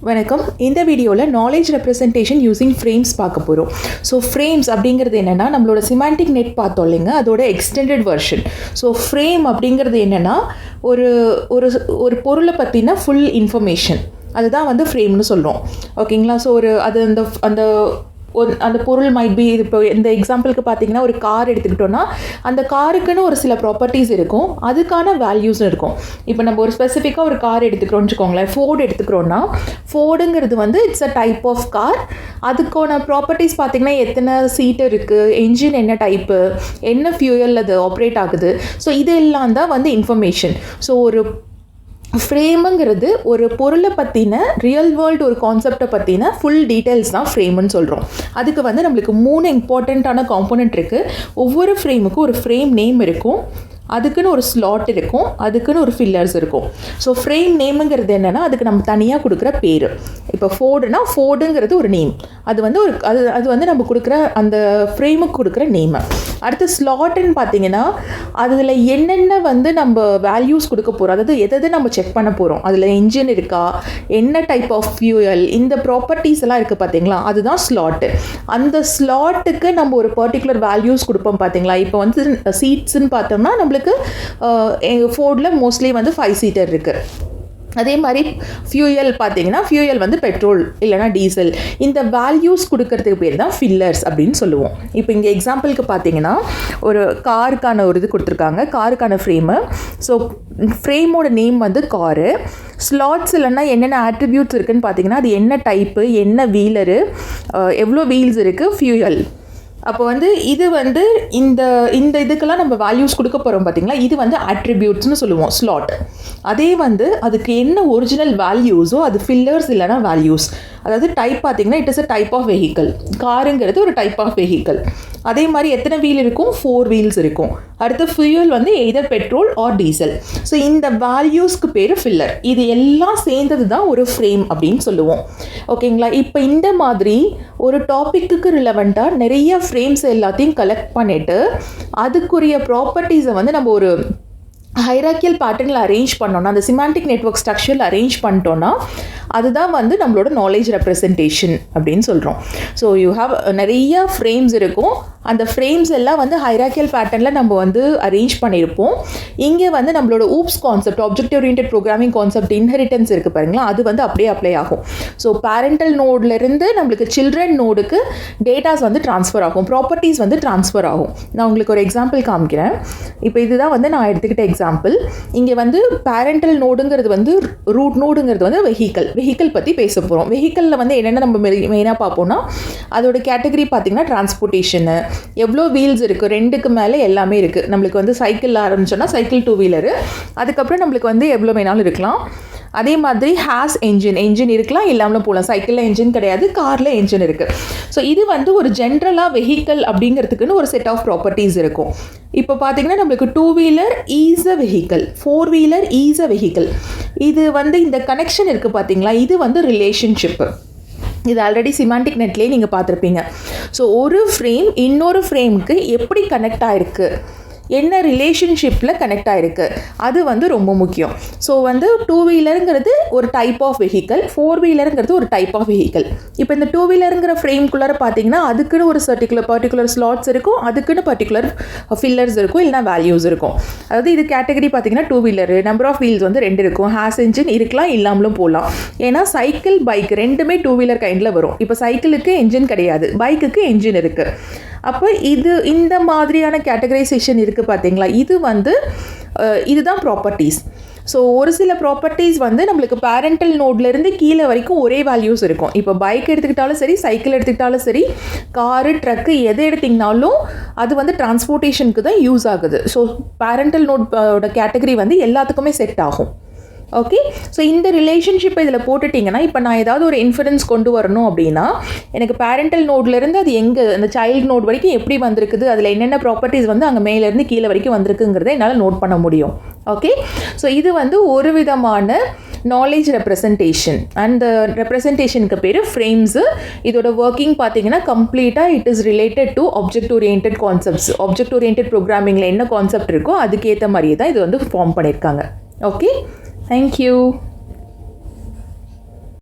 வணக்கம். இந்த வீடியோவில் நாலேஜ் ரெப்ரசன்டேஷன் யூஸிங் ஃப்ரேம்ஸ் பார்க்க போகிறோம். ஸோ ஃப்ரேம்ஸ் அப்படிங்கிறது என்னென்னா நம்மளோட சிமாண்டிக் நெட் பார்த்தோம் இல்லைங்க, அதோட எக்ஸ்டெண்டட் வெர்ஷன். ஸோ ஃப்ரேம் அப்படிங்கிறது என்னென்னா ஒரு ஒரு ஒரு பொருளை பற்றின ஃபுல் இன்ஃபர்மேஷன், அதுதான் வந்து ஃப்ரேம்னு சொல்கிறோம். ஓகேங்களா? ஸோ அது அந்த அந்த அந்த பொருள் மைட் பி, இது இப்போ இந்த எக்ஸாம்பிளுக்கு பார்த்தீங்கன்னா ஒரு கார் எடுத்துக்கிட்டோன்னா அந்த காருக்குன்னு ஒரு சில ப்ராப்பர்ட்டிஸ் இருக்கும், அதுக்கான வேல்யூஸும் இருக்கும். இப்போ நம்ம ஒரு ஸ்பெசிஃபிக்காக ஒரு கார் எடுத்துக்கிறோம்னு வச்சுக்கோங்களேன், ஃபோர்டு எடுத்துக்கிறோன்னா ஃபோர்டுங்கிறது வந்து it's a type of car. அதுக்கான ப்ராப்பர்ட்டிஸ் பார்த்திங்கன்னா எத்தனை சீட்டு இருக்குது, என்ஜின் என்ன டைப்பு, என்ன ஃபியூயல் அது ஆப்ரேட் ஆகுது. ஸோ இதெல்லாம் தான் வந்து இன்ஃபர்மேஷன். ஸோ ஒரு ஃப்ரேமுங்கிறது ஒரு பொருளை பற்றின ரியல் வேர்ல்டு ஒரு கான்செப்டை பற்றின ஃபுல் டீட்டெயில்ஸ் தான் ஃப்ரேம்னு சொல்கிறோம். அதுக்கு வந்து நம்மளுக்கு 3 இம்பார்ட்டண்ட்டான காம்போனன்ட் இருக்குது. ஒவ்வொரு ஃப்ரேமுக்கும் ஒரு ஃப்ரேம் நேம் இருக்கும், அதுக்குன்னு ஒரு ஸ்லாட் இருக்கும், அதுக்குன்னு ஒரு ஃபில்லர்ஸ் இருக்கும். ஸோ ஃப்ரேம் நேமுங்கிறது என்னென்னா அதுக்கு நம்ம தனியாக கொடுக்குற பேர். இப்போ ஃபோர்டுனா ஃபோர்டுங்கிறது ஒரு நேம், அது வந்து ஒரு அது வந்து நம்ம கொடுக்குற அந்த ஃப்ரேமுக்கு கொடுக்குற நேமு. அடுத்து ஸ்லாட்டுன்னு பார்த்தீங்கன்னா அதில் என்னென்ன வந்து நம்ம வேல்யூஸ் கொடுக்க போகிறோம், அதாவது எதை நம்ம செக் பண்ண போகிறோம், அதில் என்ஜின் இருக்கா, என்ன டைப் ஆஃப் ஃபியூயல், இந்த ப்ராப்பர்ட்டிஸ் எல்லாம் இருக்குது பார்த்தீங்களா, அதுதான் ஸ்லாட்டு. அந்த ஸ்லாட்டுக்கு நம்ம ஒரு பர்டிகுலர் வேல்யூஸ் கொடுப்போம் பார்த்தீங்களா. இப்போ வந்து சீட்ஸ்ன்னு பார்த்தோம்னா நம்மளுக்கு ஃபோர்டில் மோஸ்ட்லி வந்து 5 சீட்டர் இருக்குது. அதே மாதிரி ஃபியூயல் பார்த்தீங்கன்னா ஃபியூயல் வந்து பெட்ரோல் இல்லைனா டீசல். இந்த வேல்யூஸ் கொடுக்கறதுக்கு பேர் தான் ஃபில்லர்ஸ் அப்படின்னு சொல்லுவோம். இப்போ இங்கே எக்ஸாம்பிளுக்கு பார்த்தீங்கன்னா ஒரு காருக்கான ஒரு இது கொடுத்துருக்காங்க, காருக்கான ஃப்ரேமு. ஸோ ஃப்ரேமோட நேம் வந்து காரு. ஸ்லாட்ஸ் இல்லைன்னா என்னென்ன ஆட்ரிபியூட்ஸ் இருக்குதுன்னு பார்த்தீங்கன்னா அது என்ன டைப்பு, என்ன வீலரு, எவ்வளோ வீல்ஸ் இருக்குது, ஃபியூயல். அப்போ வந்து இது வந்து இந்த இதுக்கெல்லாம் நம்ம வேல்யூஸ் கொடுக்க போகிறோம் பார்த்தீங்களா, இது வந்து ஆட்ரிபியூட்ஸ்னு சொல்லுவோம், ஸ்லாட். அதே வந்து அதுக்கு என்ன ஒரிஜினல் வேல்யூஸோ அது ஃபில்லர்ஸ் இல்லைனா வேல்யூஸ். அதாவது டைப் பார்த்தீங்கன்னா it is a type of vehicle. காருங்கிறது ஒரு டைப் ஆஃப் வெஹிக்கல். அதே மாதிரி எத்தனை வீல் இருக்கும், 4 வீல்ஸ் இருக்கும். அடுத்து ஃபியூயல் வந்து either petrol R diesel. So இந்த வேல்யூஸ்க்கு பேர் ஃபில்லர். இது எல்லாம் சேர்ந்தது தான் ஒரு ஃப்ரேம் அப்படின்னு சொல்லுவோம். ஓகேங்களா? இப்போ இந்த மாதிரி ஒரு டாப்பிக்கு ரிலவெண்ட்டாக நிறைய ஃப்ரேம்ஸ் எல்லாத்தையும் கலெக்ட் பண்ணிவிட்டு அதுக்குரிய ப்ராப்பர்ட்டிஸை வந்து நம்ம ஒரு ஹைரார்க்கியல் பேட்டர்னில் அரேஞ்ச் பண்ணோன்னா, அந்த சிமாண்டிக் நெட்வொர்க் ஸ்ட்ரக்சரில் அரேஞ்ச் பண்ணிட்டோன்னா அதுதான் வந்து நம்மளோட நாலேஜ் ரெப்ரசன்டேஷன் அப்படின்னு சொல்கிறோம். ஸோ யூ ஹாவ் நிறைய ஃப்ரேம்ஸ் இருக்கும். அந்த ஃப்ரேம்ஸ் எல்லாம் வந்து ஹைரார்க்கியல் பேட்டர்னில் நம்ம வந்து அரேஞ்ச் பண்ணியிருப்போம். இங்கே வந்து நம்மளோட oops concept, object oriented programming concept, inheritance இருக்குது பாருங்களா, அது வந்து அப்படியே அப்ளை ஆகும். ஸோ பேரண்டல் நோட்லேருந்து நம்மளுக்கு சில்ட்ரன் நோடுக்கு டேட்டாஸ் வந்து ட்ரான்ஸ்ஃபர் ஆகும், ப்ராப்பர்ட்டிஸ் வந்து ட்ரான்ஸ்ஃபர் ஆகும். நான் உங்களுக்கு ஒரு எக்ஸாம்பிள் காமிக்கிறேன். இப்போ இதுதான் வந்து நான் எடுத்துக்கிட்ட எக்ஸாம்பிள். இங்கே வந்து பேரண்டல் நோடுங்கிறது வந்து ரூட் நோடுங்கிறது வந்து வெஹிக்கல் பற்றி பேச போகிறோம். வெஹிக்கலில் வந்து என்னென்ன நம்ம மெயினாக பார்ப்போம்னா அதோட கேட்டகரி பார்த்திங்கன்னா டிரான்ஸ்போர்ட்டேஷனு, எவ்வளோ வீல்ஸ் இருக்குது, 2க்கு மேலே எல்லாமே இருக்குது. நம்மளுக்கு வந்து சைக்கிள் ஆரம்பிச்சோன்னா சைக்கிள் 2 வீலரு, அதுக்கப்புறம் நம்மளுக்கு வந்து எவ்வளோ வேணாலும் இருக்கலாம். அதே மாதிரி ஹேஸ் என்ஜின் இருக்கலாம், இல்லாமலும் போகலாம். சைக்கிளில் என்ஜின் கிடையாது, காரில் என்ஜின் இருக்குது. ஸோ இது வந்து ஒரு ஜென்ரலாக வெஹிக்கல் அப்படிங்கிறதுக்குன்னு ஒரு செட் ஆஃப் ப்ராப்பர்ட்டிஸ் இருக்கும். இப்போ பார்த்தீங்கன்னா நம்மளுக்கு 2 wheeler is a vehicle, 4 wheeler is a vehicle. இது வந்து இந்த கனெக்ஷன் இருக்குது பார்த்தீங்களா, இது வந்து ரிலேஷன்ஷிப்பு. இது ஆல்ரெடி சிமாண்டிக் நெட்லேயே நீங்கள் பார்த்துருப்பீங்க. ஸோ ஒரு ஃப்ரேம் இன்னொரு ஃப்ரேமுக்கு எப்படி கனெக்ட் ஆகிருக்கு, என்ன ரிலேஷன்ஷிப்பில் கனெக்ட் ஆகிருக்கு, அது வந்து ரொம்ப முக்கியம். ஸோ வந்து 2 வீலருங்கிறது ஒரு டைப் ஆஃப் வெஹிக்கல், 4 வீலருங்கிறது ஒரு டைப் ஆஃப் வெஹிக்கல். இப்போ இந்த 2 வீலருங்கிற ஃப்ரேம்குள்ளார பார்த்தீங்கன்னா அதுக்குன்னு ஒரு பர்டிகுலர் ஸ்லாட்ஸ் இருக்கும், அதுக்குன்னு பர்டிகுலர் ஃபில்லர்ஸ் இருக்கும், இல்லைனா வேல்யூஸ் இருக்கும். அதாவது இது கேட்டகரி பார்த்தீங்கன்னா 2 வீலரு, நம்பர் ஆஃப் வீல்ஸ் வந்து 2 இருக்கும், ஹேஸ் என்ஜின் இருக்கலாம், இல்லாமலும் போகலாம். ஏன்னா சைக்கிள் பைக் ரெண்டுமே 2 வீலர் கைண்டில் வரும். இப்போ சைக்கிளுக்கு என்ஜின் கிடையாது, பைக்குக்கு என்ஜின் இருக்குது. அப்போ இந்த மாதிரியான கேட்டகரைசேஷன் இருக்குது பார்த்தீங்களா, இது வந்து இதுதான் ப்ராப்பர்ட்டிஸ். ஸோ ஒரு சில ப்ராப்பர்ட்டிஸ் வந்து நம்மளுக்கு பேரண்டல் நோட்லேருந்து கீழே வரைக்கும் ஒரே வேல்யூஸ் இருக்கும். இப்போ பைக் எடுத்துக்கிட்டாலும் சரி, சைக்கிள் எடுத்துக்கிட்டாலும் சரி, காரு, ட்ரக்கு எதை எடுத்திங்கனாலும் அது வந்து டிரான்ஸ்போர்ட்டேஷனுக்கு தான் யூஸ் ஆகுது. ஸோ பேரண்டல் நோட்டோட கேட்டகரி வந்து எல்லாத்துக்குமே செட் ஆகும். ஓகே? ஸோ இந்த ரிலேஷன்ஷிப்பை இதில் போட்டுட்டிங்கன்னா, இப்போ நான் ஏதாவது ஒரு இன்ஃபரன்ஸ் கொண்டு வரணும் அப்படின்னா எனக்கு பேரண்டல் நோட்லேருந்து அது எங்கே அந்த சைல்டு நோட் வரைக்கும் எப்படி வந்திருக்குது, அதில் என்னென்ன ப்ராப்பர்ட்டிஸ் வந்து அங்கே மேலேருந்து கீழே வரைக்கும் வந்திருக்குங்கிறத என்னால் நோட் பண்ண முடியும். ஓகே? ஸோ இது வந்து ஒரு விதமான நாலேஜ் ரெப்ரசன்டேஷன். அந்த ரெப்ரசன்டேஷனுக்கு பேர் ஃப்ரேம்ஸு. இதோட ஒர்க்கிங் பார்த்தீங்கன்னா கம்ப்ளீட்டாக it is related to object oriented concepts. Object oriented ப்ரோக்ராமிங்கில் என்ன கான்செப்ட் இருக்கோ அதுக்கேற்ற மாதிரியே தான் இது வந்து ஃபார்ம் பண்ணியிருக்காங்க. ஓகே? Thank you.